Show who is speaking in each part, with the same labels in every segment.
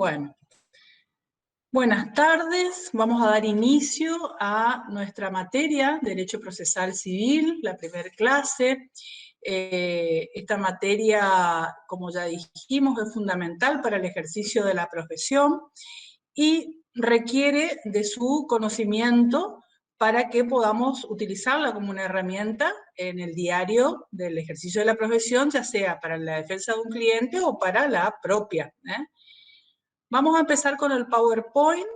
Speaker 1: Bueno, buenas tardes. Vamos a dar inicio a nuestra materia, Derecho Procesal Civil, la primera clase. Esta materia, como ya dijimos, es fundamental para el ejercicio de la profesión y requiere de su conocimiento para que podamos utilizarla como una herramienta en el diario del ejercicio de la profesión, ya sea para la defensa de un cliente o para la propia. Vamos a empezar con el PowerPoint,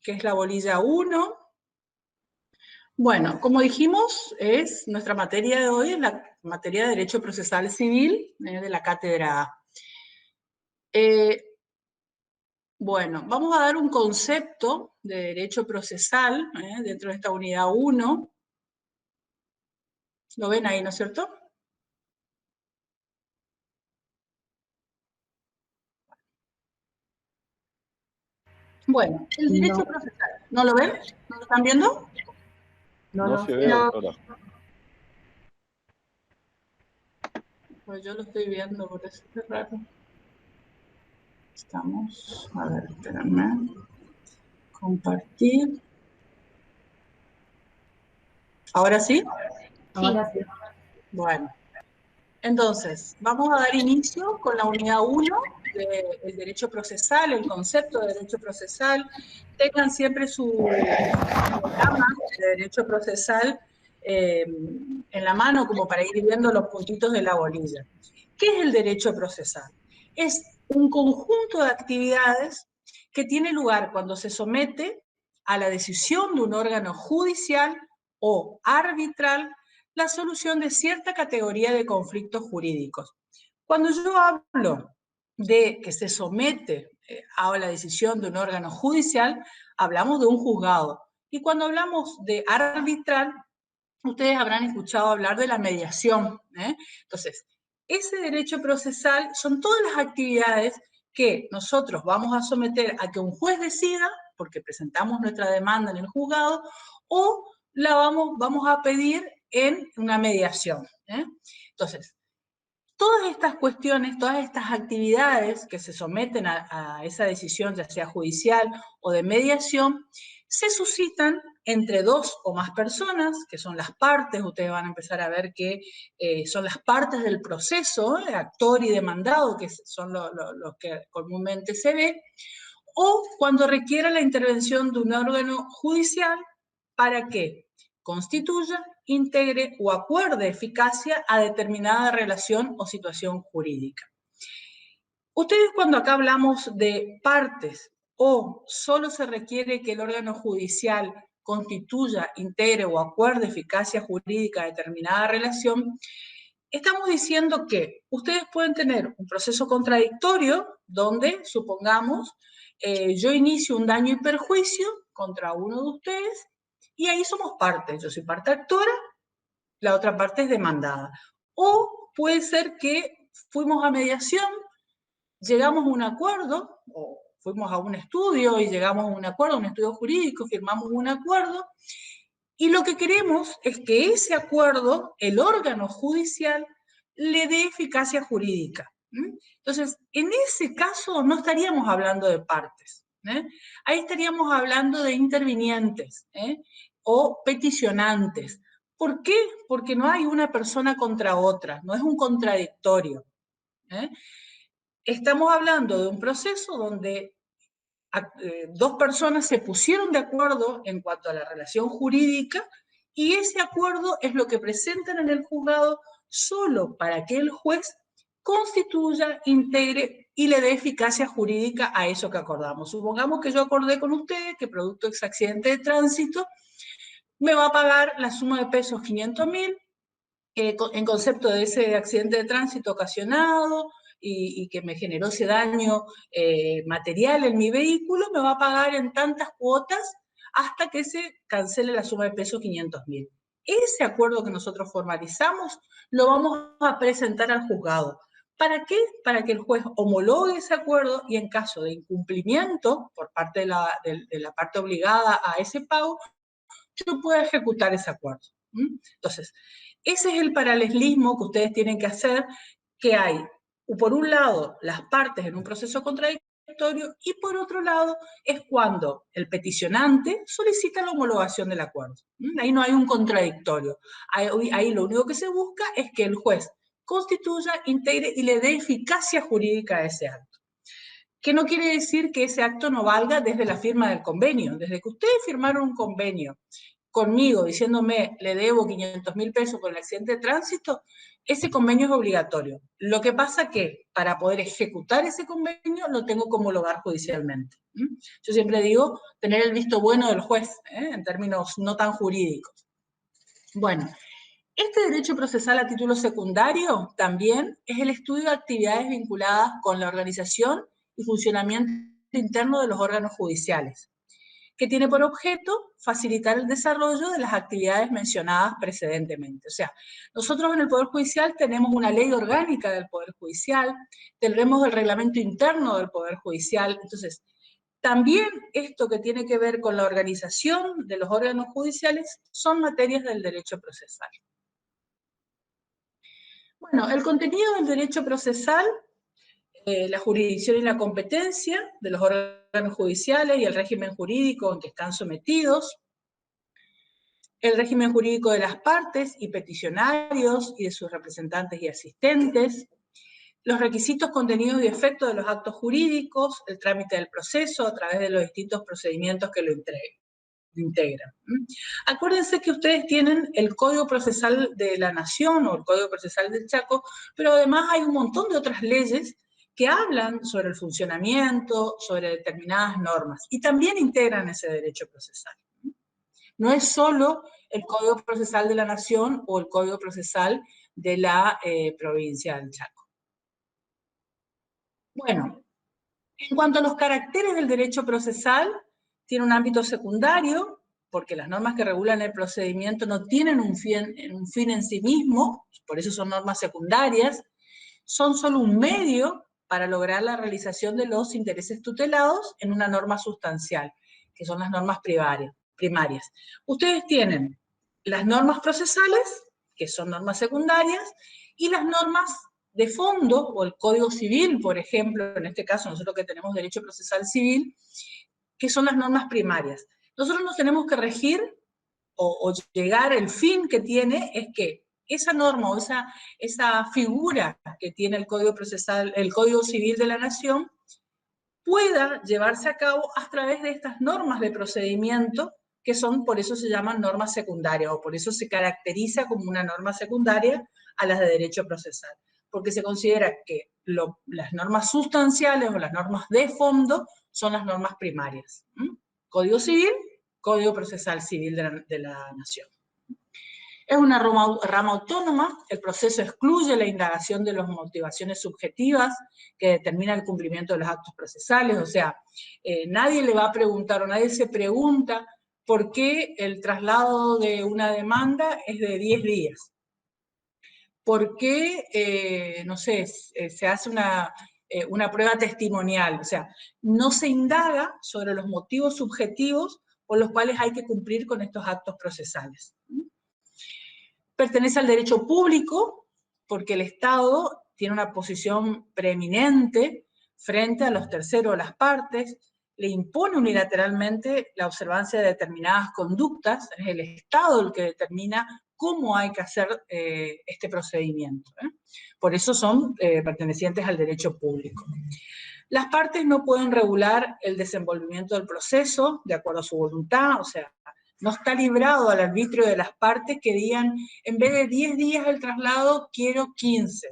Speaker 1: que es la bolilla 1. Bueno, como dijimos, nuestra materia de hoy es la materia de Derecho Procesal Civil de la Cátedra A. Bueno, vamos a dar un concepto de derecho procesal dentro de esta unidad 1. ¿Lo ven ahí, no es cierto? Bueno, el derecho procesal. ¿No lo ven? ¿No lo están viendo?
Speaker 2: No se ve, doctora.
Speaker 1: Pues yo lo estoy viendo, por eso es raro. Estamos, a ver, espérame. Compartir. ¿Ahora sí?
Speaker 3: Ahora sí.
Speaker 1: Bueno, entonces, vamos a dar inicio con la unidad 1 del derecho procesal, el concepto de derecho procesal. Tengan siempre su programa de derecho procesal en la mano como para ir viendo los puntitos de la bolilla. ¿Qué es el derecho procesal? Es un conjunto de actividades que tiene lugar cuando se somete a la decisión de un órgano judicial o arbitral la solución de cierta categoría de conflictos jurídicos. Cuando yo hablo de que se somete a la decisión de un órgano judicial, hablamos de un juzgado. Y cuando hablamos de arbitral, ustedes habrán escuchado hablar de la mediación. Entonces, ese derecho procesal son todas las actividades que nosotros vamos a someter a que un juez decida, porque presentamos nuestra demanda en el juzgado, o la vamos a pedir en una mediación. Entonces, todas estas cuestiones, todas estas actividades que se someten a esa decisión, ya sea judicial o de mediación, se suscitan entre dos o más personas, que son las partes. Ustedes van a empezar a ver que son las partes del proceso, actor y demandado, que son los que comúnmente se ve, o cuando requiera la intervención de un órgano judicial para que constituya, integre o acuerde eficacia a determinada relación o situación jurídica. Ustedes, cuando acá hablamos de partes o solo se requiere que el órgano judicial constituya, integre o acuerde eficacia jurídica a determinada relación, estamos diciendo que ustedes pueden tener un proceso contradictorio donde, supongamos, yo inicio un daño y perjuicio contra uno de ustedes y ahí somos partes. Yo soy parte actora, la otra parte es demandada. O puede ser que fuimos a mediación, llegamos a un acuerdo, o fuimos a un estudio y llegamos a un acuerdo, un estudio jurídico, firmamos un acuerdo, y lo que queremos es que ese acuerdo, el órgano judicial, le dé eficacia jurídica. Entonces, en ese caso no estaríamos hablando de partes. Ahí estaríamos hablando de intervinientes o peticionantes. ¿Por qué? Porque no hay una persona contra otra, no es un contradictorio. Estamos hablando de un proceso donde dos personas se pusieron de acuerdo en cuanto a la relación jurídica y ese acuerdo es lo que presentan en el juzgado solo para que el juez constituya, integre y le dé eficacia jurídica a eso que acordamos. Supongamos que yo acordé con ustedes que producto de ese accidente de tránsito me va a pagar la suma de pesos 500.000 en concepto de ese accidente de tránsito ocasionado y que me generó ese daño material en mi vehículo, me va a pagar en tantas cuotas hasta que se cancele la suma de pesos 500.000. Ese acuerdo que nosotros formalizamos lo vamos a presentar al juzgado. ¿Para qué? Para que el juez homologue ese acuerdo y en caso de incumplimiento por parte de la parte obligada a ese pago, yo pueda ejecutar ese acuerdo. Entonces, ese es el paralelismo que ustedes tienen que hacer, que hay, por un lado, las partes en un proceso contradictorio contradictorio, y por otro lado es cuando el peticionante solicita la homologación del acuerdo. Ahí no hay un contradictorio. Ahí lo único que se busca es que el juez constituya, integre y le dé eficacia jurídica a ese acto. Que no quiere decir que ese acto no valga desde la firma del convenio. Desde que ustedes firmaron un convenio conmigo diciéndome le debo 500.000 pesos por el accidente de tránsito, ese convenio es obligatorio. Lo que pasa que para poder ejecutar ese convenio lo tengo que homologar judicialmente. Yo siempre digo tener el visto bueno del juez, en términos no tan jurídicos. Bueno, este derecho procesal a título secundario también es el estudio de actividades vinculadas con la organización y funcionamiento interno de los órganos judiciales, que tiene por objeto facilitar el desarrollo de las actividades mencionadas precedentemente. O sea, nosotros en el Poder Judicial tenemos una ley orgánica del Poder Judicial, tenemos el reglamento interno del Poder Judicial, entonces, también esto que tiene que ver con la organización de los órganos judiciales son materias del derecho procesal. Bueno, el contenido del derecho procesal, la jurisdicción y la competencia de los órganos judiciales y el régimen jurídico en que están sometidos, el régimen jurídico de las partes y peticionarios y de sus representantes y asistentes, los requisitos, contenidos y efectos de los actos jurídicos, el trámite del proceso a través de los distintos procedimientos que lo integran. Acuérdense que ustedes tienen el Código Procesal de la Nación o el Código Procesal del Chaco, pero además hay un montón de otras leyes que hablan sobre el funcionamiento, sobre determinadas normas, y también integran ese derecho procesal. No es solo el Código Procesal de la Nación o el Código Procesal de la provincia del Chaco. Bueno, en cuanto a los caracteres del derecho procesal, tiene un ámbito secundario, porque las normas que regulan el procedimiento no tienen un fin en sí mismo, por eso son normas secundarias, son solo un medio para lograr la realización de los intereses tutelados en una norma sustancial, que son las normas primarias. Ustedes tienen las normas procesales, que son normas secundarias, y las normas de fondo, o el Código Civil, por ejemplo, en este caso nosotros que tenemos derecho procesal civil, que son las normas primarias. Nosotros nos tenemos que regir o llegar, el fin que tiene es que esa norma o esa figura que tiene el Código Procesal, el Código Civil de la Nación, pueda llevarse a cabo a través de estas normas de procedimiento, que son, por eso se llaman normas secundarias, o por eso se caracteriza como una norma secundaria a las de derecho procesal, porque se considera que las normas sustanciales o las normas de fondo son las normas primarias. Código Civil, Código Procesal Civil de la Nación. Es una rama autónoma, el proceso excluye la indagación de las motivaciones subjetivas que determinan el cumplimiento de los actos procesales, o sea, nadie le va a preguntar o nadie se pregunta por qué el traslado de una demanda es de 10 días. ¿Por qué, no sé, se hace una prueba testimonial? O sea, no se indaga sobre los motivos subjetivos por los cuales hay que cumplir con estos actos procesales. Pertenece al derecho público, porque el Estado tiene una posición preeminente frente a los terceros o las partes, le impone unilateralmente la observancia de determinadas conductas, es el Estado el que determina cómo hay que hacer este procedimiento. Por eso son pertenecientes al derecho público. Las partes no pueden regular el desenvolvimiento del proceso de acuerdo a su voluntad, o sea, no está librado al arbitrio de las partes que digan, en vez de 10 días el traslado, quiero 15.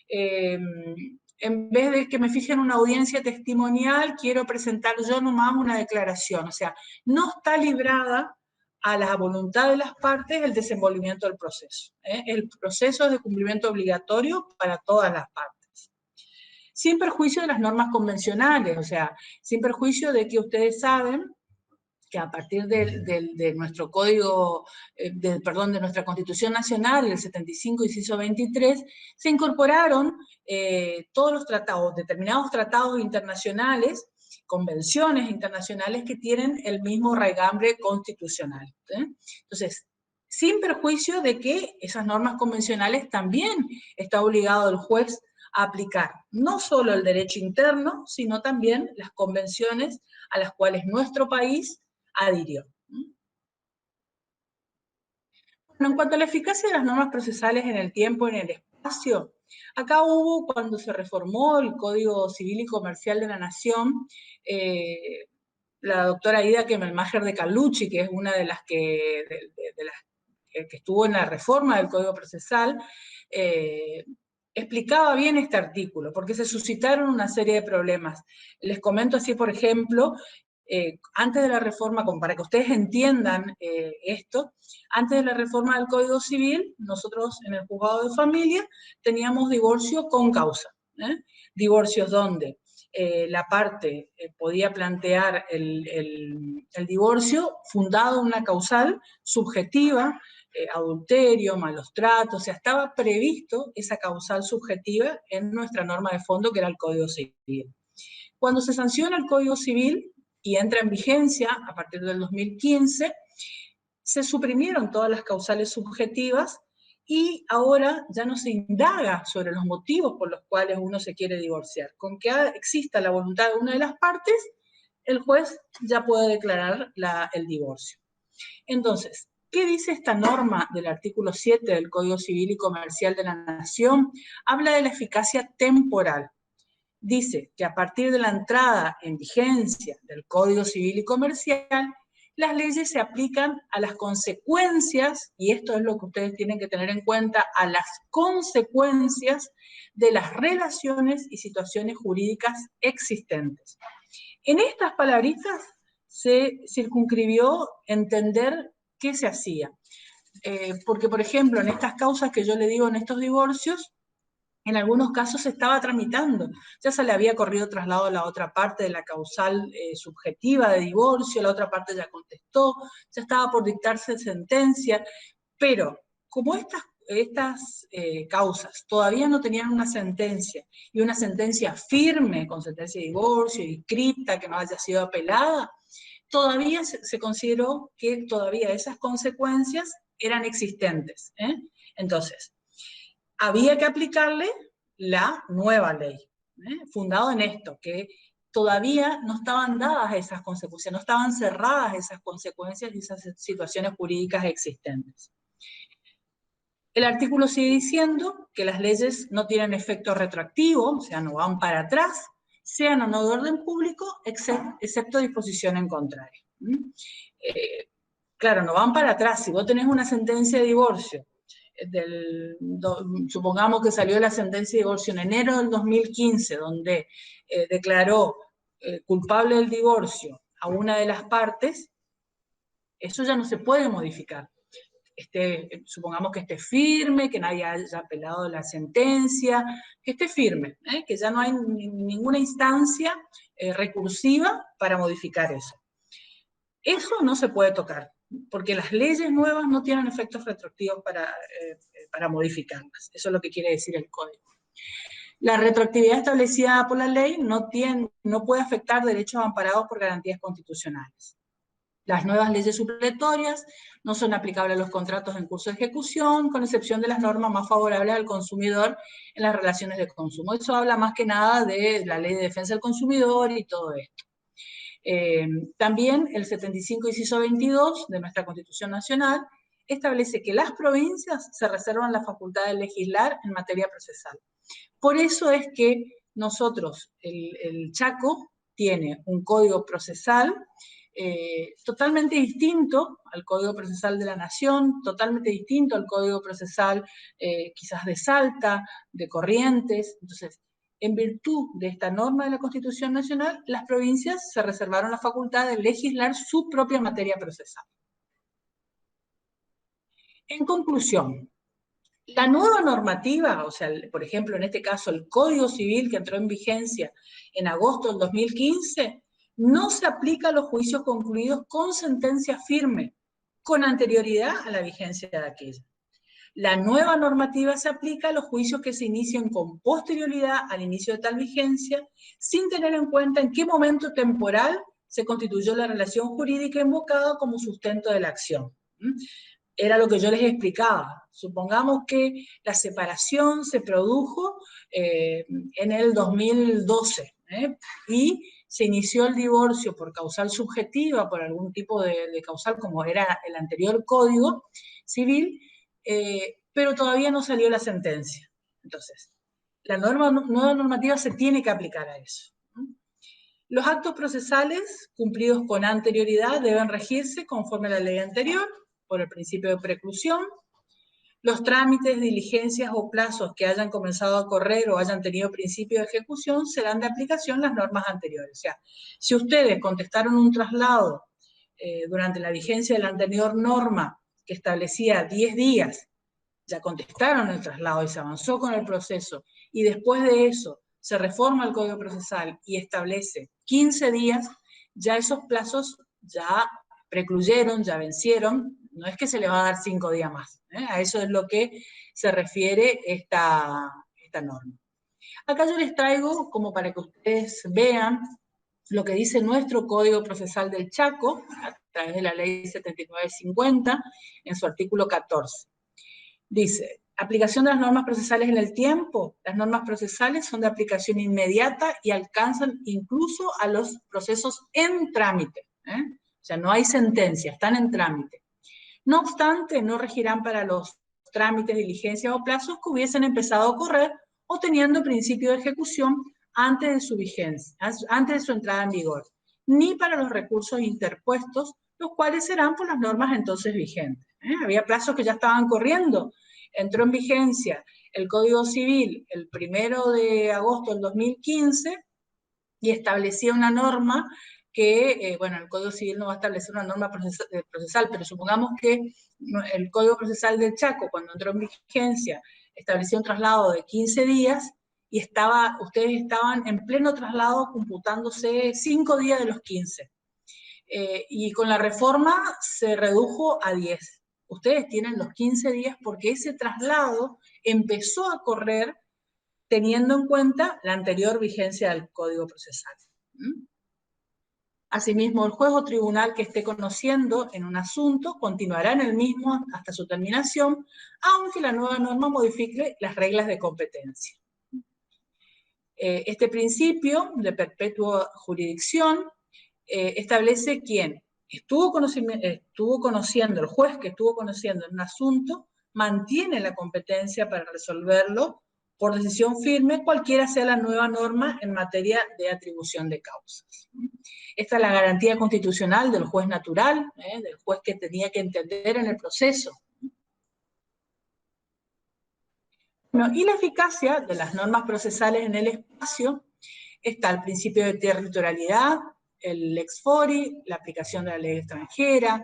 Speaker 1: En vez de que me fije en una audiencia testimonial, quiero presentar yo nomás una declaración. O sea, no está librada a la voluntad de las partes el desenvolvimiento del proceso. El proceso es de cumplimiento obligatorio para todas las partes. Sin perjuicio de las normas convencionales, o sea, sin perjuicio de que ustedes saben que a partir de nuestro código, de nuestra Constitución Nacional, el 75, inciso 23, se incorporaron todos los tratados, determinados tratados internacionales, convenciones internacionales que tienen el mismo raigambre constitucional. Entonces, sin perjuicio de que esas normas convencionales también está obligado el juez a aplicar no solo el derecho interno, sino también las convenciones a las cuales nuestro país adhirió. Bueno, en cuanto a la eficacia de las normas procesales en el tiempo y en el espacio, acá hubo, cuando se reformó el Código Civil y Comercial de la Nación, la doctora Ida Kemmelmacher de Carlucci, que es una de las que estuvo en la reforma del Código Procesal, explicaba bien este artículo, porque se suscitaron una serie de problemas. Les comento así, por ejemplo, antes de la reforma, como para que ustedes entiendan esto, antes de la reforma del Código Civil, nosotros en el juzgado de familia teníamos divorcio con causa. Divorcios donde la parte podía plantear el divorcio fundado en una causal subjetiva, adulterio, malos tratos, o sea, estaba previsto esa causal subjetiva en nuestra norma de fondo, que era el Código Civil. Cuando se sanciona el Código Civil y entra en vigencia a partir del 2015, se suprimieron todas las causales subjetivas y ahora ya no se indaga sobre los motivos por los cuales uno se quiere divorciar. Con que exista la voluntad de una de las partes, el juez ya puede declarar el divorcio. Entonces, ¿qué dice esta norma del artículo 7 del Código Civil y Comercial de la Nación? Habla de la eficacia temporal. Dice que a partir de la entrada en vigencia del Código Civil y Comercial, las leyes se aplican a las consecuencias, y esto es lo que ustedes tienen que tener en cuenta, a las consecuencias de las relaciones y situaciones jurídicas existentes. En estas palabritas se circunscribió entender qué se hacía. Porque, por ejemplo, en estas causas que yo le digo, en estos divorcios, en algunos casos se estaba tramitando, ya se le había corrido traslado a la otra parte de la causal subjetiva de divorcio, la otra parte ya contestó, ya estaba por dictarse sentencia, pero como estas causas todavía no tenían una sentencia, y una sentencia firme, con sentencia de divorcio, inscrita, que no haya sido apelada, todavía se consideró que todavía esas consecuencias eran existentes. Entonces, había que aplicarle la nueva ley, fundado en esto, que todavía no estaban dadas esas consecuencias, no estaban cerradas esas consecuencias y esas situaciones jurídicas existentes. El artículo sigue diciendo que las leyes no tienen efecto retroactivo, o sea, no van para atrás, sean o no de orden público, excepto disposición en contrario. Claro, no van para atrás. Si vos tenés una sentencia de divorcio, supongamos que salió la sentencia de divorcio en enero del 2015, donde declaró culpable del divorcio a una de las partes, eso ya no se puede modificar. Supongamos que esté firme, que nadie haya apelado la sentencia, que esté firme, que ya no hay ninguna instancia recursiva para modificar eso. Eso no se puede tocar, porque las leyes nuevas no tienen efectos retroactivos para modificarlas. Eso es lo que quiere decir el código. La retroactividad establecida por la ley no puede afectar derechos amparados por garantías constitucionales. Las nuevas leyes supletorias no son aplicables a los contratos en curso de ejecución, con excepción de las normas más favorables al consumidor en las relaciones de consumo. Eso habla más que nada de la Ley de Defensa del Consumidor y todo esto. También el 75, inciso 22 de nuestra Constitución Nacional establece que las provincias se reservan la facultad de legislar en materia procesal. Por eso es que nosotros, el Chaco, tiene un código procesal totalmente distinto al Código Procesal de la Nación, totalmente distinto al Código Procesal quizás de Salta, de Corrientes. Entonces, en virtud de esta norma de la Constitución Nacional, las provincias se reservaron la facultad de legislar su propia materia procesal. En conclusión, la nueva normativa, o sea, por ejemplo, en este caso, el Código Civil que entró en vigencia en agosto del 2015, no se aplica a los juicios concluidos con sentencia firme, con anterioridad a la vigencia de aquella. La nueva normativa se aplica a los juicios que se inician con posterioridad al inicio de tal vigencia, sin tener en cuenta en qué momento temporal se constituyó la relación jurídica invocada como sustento de la acción. era lo que yo les explicaba. Supongamos que la separación se produjo en el 2012, y se inició el divorcio por causal subjetiva, por algún tipo de causal como era el anterior Código Civil, pero todavía no salió la sentencia. Entonces, la nueva normativa se tiene que aplicar a eso. Los actos procesales cumplidos con anterioridad deben regirse conforme a la ley anterior, por el principio de preclusión. Los trámites, diligencias o plazos que hayan comenzado a correr o hayan tenido principio de ejecución serán de aplicación las normas anteriores. O sea, si ustedes contestaron un traslado durante la vigencia de la anterior norma que establecía 10 días, ya contestaron el traslado y se avanzó con el proceso, y después de eso se reforma el Código Procesal y establece 15 días, ya esos plazos ya precluyeron, ya vencieron, no es que se le va a dar 5 días más, a eso es lo que se refiere esta norma. Acá yo les traigo, como para que ustedes vean, lo que dice nuestro Código Procesal del Chaco, a través de la Ley 7950, en su artículo 14. Dice, aplicación de las normas procesales en el tiempo. Las normas procesales son de aplicación inmediata y alcanzan incluso a los procesos en trámite. O sea, no hay sentencia, están en trámite. No obstante, no regirán para los trámites, diligencias o plazos que hubiesen empezado a correr o teniendo principio de ejecución antes de su vigencia, antes de su entrada en vigor, ni para los recursos interpuestos, los cuales serán por las normas entonces vigentes. Había plazos que ya estaban corriendo. Entró en vigencia el Código Civil el 1 de agosto del 2015 y establecía una norma que, bueno, el Código Civil no va a establecer una norma procesal, pero supongamos que el Código Procesal del Chaco, cuando entró en vigencia, establecía un traslado de 15 días y ustedes estaban en pleno traslado computándose 5 días de los 15. Y con la reforma se redujo a 10. Ustedes tienen los 15 días porque ese traslado empezó a correr teniendo en cuenta la anterior vigencia del Código Procesal. Asimismo, el juez o tribunal que esté conociendo en un asunto continuará en el mismo hasta su terminación, aunque la nueva norma modifique las reglas de competencia. Este principio de perpetua jurisdicción establece quién estuvo conociendo, el juez que estuvo conociendo en un asunto, mantiene la competencia para resolverlo por decisión firme, cualquiera sea la nueva norma en materia de atribución de causas. Esta es la garantía constitucional del juez natural, del juez que tenía que entender en el proceso. Bueno, y la eficacia de las normas procesales en el espacio está el principio de territorialidad, el lex fori, la aplicación de la ley extranjera,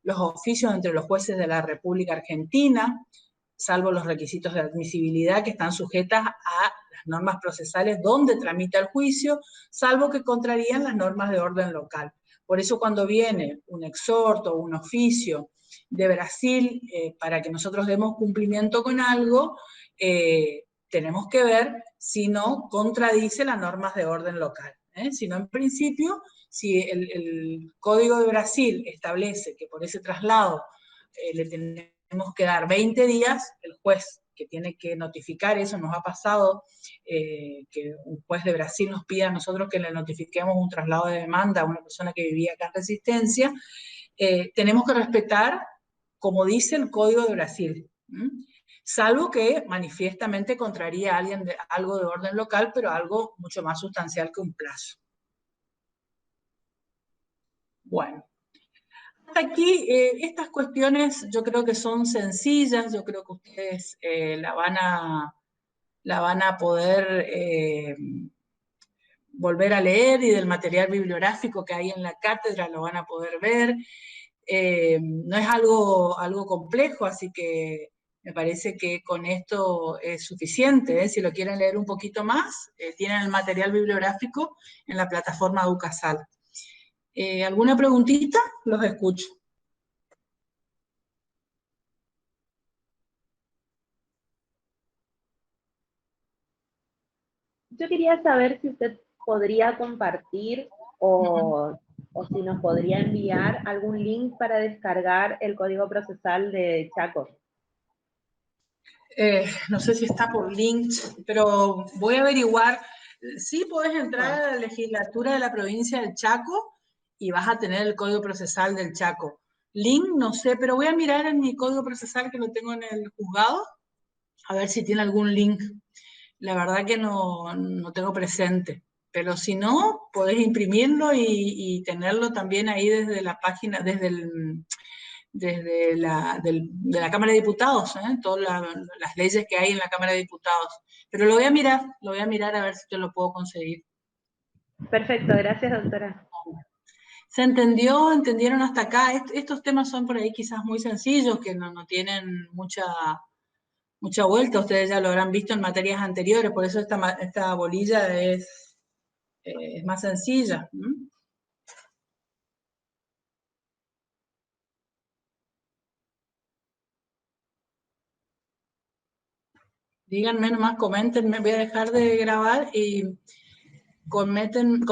Speaker 1: los oficios entre los jueces de la República Argentina, salvo los requisitos de admisibilidad que están sujetas a las normas procesales donde tramita el juicio, salvo que contrarían las normas de orden local. Por eso cuando viene un exhorto o un oficio de Brasil para que nosotros demos cumplimiento con algo, tenemos que ver si no contradice las normas de orden local. Si no, en principio, si el Código de Brasil establece que por ese traslado le tenemos que dar 20 días, el juez que tiene que notificar eso, nos ha pasado que un juez de Brasil nos pida a nosotros que le notifiquemos un traslado de demanda a una persona que vivía acá en Resistencia, tenemos que respetar, como dice el Código de Brasil, salvo que manifiestamente contraría a alguien algo de orden local, pero algo mucho más sustancial que un plazo. Bueno, hasta aquí estas cuestiones yo creo que son sencillas, yo creo que ustedes la van a poder volver a leer, y del material bibliográfico que hay en la cátedra lo van a poder ver. No es algo complejo, así que me parece que con esto es suficiente. Si lo quieren leer un poquito más, tienen el material bibliográfico en la plataforma Educasal. ¿Alguna preguntita? Los escucho.
Speaker 3: Yo quería saber si usted podría compartir o o si nos podría enviar algún link para descargar el código procesal de Chaco.
Speaker 1: No sé si está por links, pero voy a averiguar. Sí podés entrar a la legislatura de la provincia del Chaco y vas a tener el código procesal del Chaco. Link, no sé, pero voy a mirar en mi código procesal que lo tengo en el juzgado, a ver si tiene algún link. La verdad que no tengo presente, pero si no, podés imprimirlo y tenerlo también ahí desde la página, desde de la Cámara de Diputados, todas las leyes que hay en la Cámara de Diputados. Pero lo voy a mirar a ver si te lo puedo conseguir.
Speaker 3: Perfecto, gracias, doctora.
Speaker 1: ¿Se entendió? ¿Entendieron hasta acá? Estos temas son por ahí quizás muy sencillos, que no tienen mucha vuelta. Ustedes ya lo habrán visto en materias anteriores, por eso esta bolilla es más sencilla. Díganme nomás, comenten, me voy a dejar de grabar y comenten